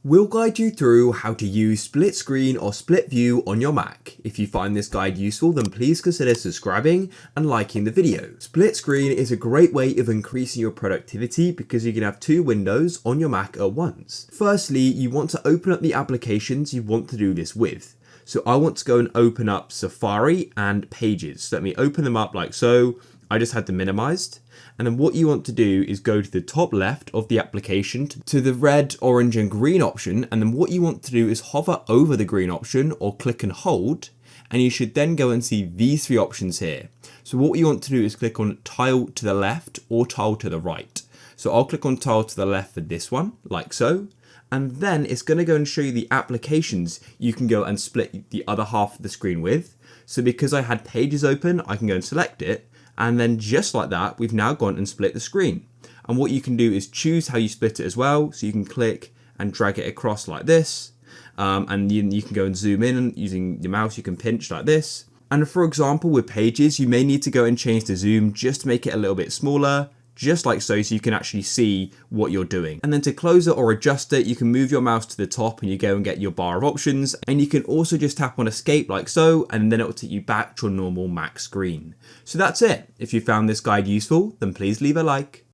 We'll guide you through how to use split screen or split view on your Mac. If you find this guide useful, then please consider subscribing and liking the video. Split screen is a great way of increasing your productivity because you can have two windows on your Mac at once. Firstly, you want to open up the applications you want to do this with. So I want to go and open up Safari and Pages. So let me open them up like so. I just had them minimized. And then what you want to do is go to the top left of the application to the red, orange and green option. And then what you want to do is hover over the green option or click and hold. And you should then go and see these three options here. So what you want to do is click on tile to the left or tile to the right. So I'll click on tile to the left for this one, like so. And then it's going to go and show you the applications you can go and split the other half of the screen with. So because I had Pages open, I can go and select it. And then just like that, we've now gone and split the screen. And what you can do is choose how you split it as well. So you can click and drag it across like this. And you can go and zoom in using your mouse. You can pinch like this. And for example, with Pages, you may need to go and change the zoom just to make it a little bit smaller, just like so you can actually see what you're doing. And then to close it or adjust it, you can move your mouse to the top and you go and get your bar of options. And you can also just tap on escape like so, and then it will take you back to a normal Mac screen. So that's it. If you found this guide useful, then please leave a like.